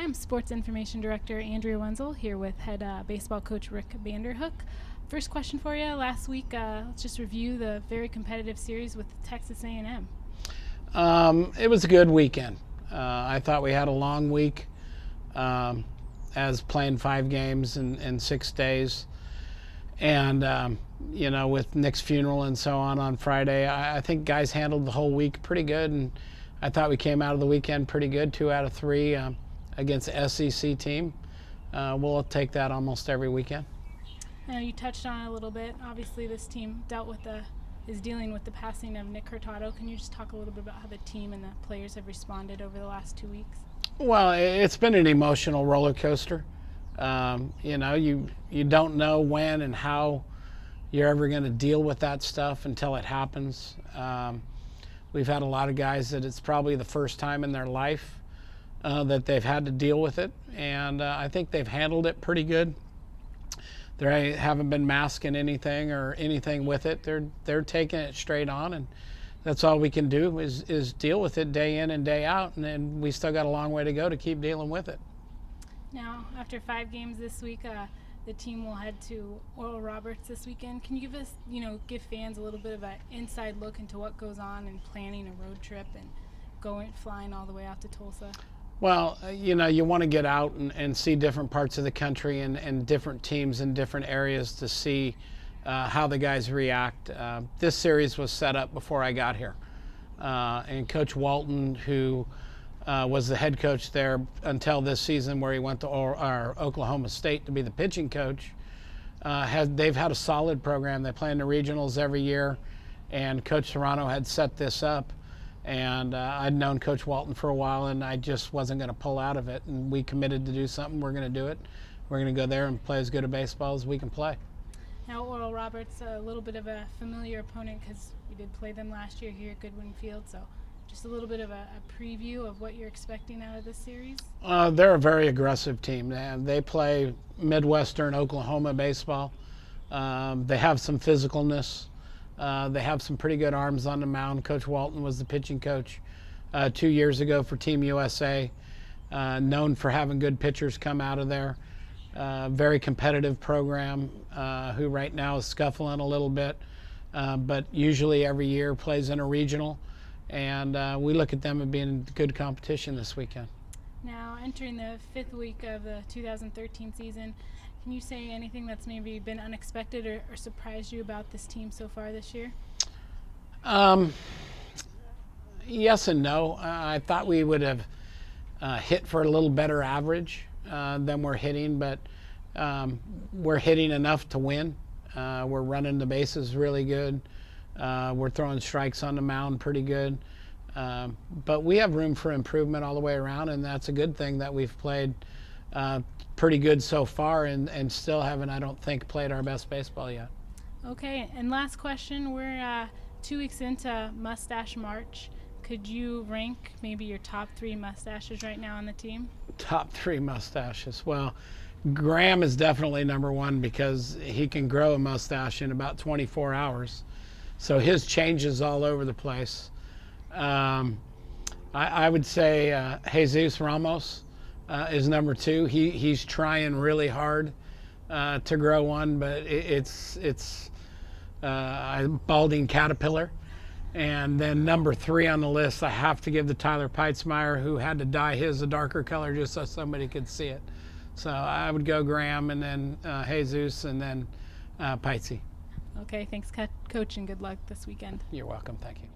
Hi, I'm Sports Information Director Andria Wenzel here with Head Baseball Coach Rick Vanderhook. First question for you. Last week, let's just review the very competitive series with Texas A&M. It was a good weekend. I thought we had a long week as playing 5 games in 6 days. And, with Nick's funeral and so on Friday, I think guys handled the whole week pretty good. And I thought we came out of the weekend pretty good, 2 out of 3 against the SEC team. We'll take that almost every weekend. Now, you touched on it a little bit. Obviously, this team is dealing with the passing of Nick Hurtado. Can you just talk a little bit about how the team and the players have responded over the last 2 weeks? Well, it's been an emotional roller coaster. You don't know when and how you're ever going to deal with that stuff until it happens. We've had a lot of guys that it's probably the first time in their life that they've had to deal with it, and I think they've handled it pretty good. They haven't been masking anything or anything with it. They're taking it straight on, and that's all we can do is deal with it day in and day out, and then we still got a long way to go to keep dealing with it. Now, after 5 games this week, the team will head to Oral Roberts this weekend. Can you give fans a little bit of an inside look into what goes on in planning a road trip and flying all the way out to Tulsa? Well, you want to get out and see different parts of the country and different teams in different areas to see how the guys react. This series was set up before I got here. And Coach Walton, who was the head coach there until this season where he went to Oklahoma State to be the pitching coach, they've had a solid program. They play in the regionals every year, and Coach Serrano had set this up. And I'd known Coach Walton for a while, and I just wasn't going to pull out of it. And we committed to do something. We're going to do it. We're going to go there and play as good a baseball as we can play. Now, Oral Roberts, a little bit of a familiar opponent because we did play them last year here at Goodwin Field. So just a little bit of a preview of what you're expecting out of this series. They're a very aggressive team. They play Midwestern Oklahoma baseball. They have some physicalness. They have some pretty good arms on the mound. Coach Walton was the pitching coach 2 years ago for Team USA, known for having good pitchers come out of there. Very competitive program, who right now is scuffling a little bit, but usually every year plays in a regional, and we look at them as being good competition this weekend. Now, entering the 5th week of the 2013 season, can you say anything that's maybe been unexpected or surprised you about this team so far this year? Yes and no. I thought we would have hit for a little better average than we're hitting, but we're hitting enough to win. We're running the bases really good. We're throwing strikes on the mound pretty good. But we have room for improvement all the way around, and that's a good thing that we've played pretty good so far and still haven't, I don't think, played our best baseball yet. Okay, and last question. We're 2 weeks into Mustache March. Could you rank maybe your top 3 mustaches right now on the team? Top 3 mustaches. Well, Graham is definitely number 1 because he can grow a mustache in about 24 hours. So his changes all over the place. I would say Jesus Ramos is number 2. He's trying really hard to grow one, but it's a balding caterpillar. And then number 3 on the list, I have to give to Tyler Peitzmeyer, who had to dye his a darker color just so somebody could see it. So I would go Graham, and then Jesus, and then Peitzy. Okay, thanks, Coach, and good luck this weekend. You're welcome. Thank you.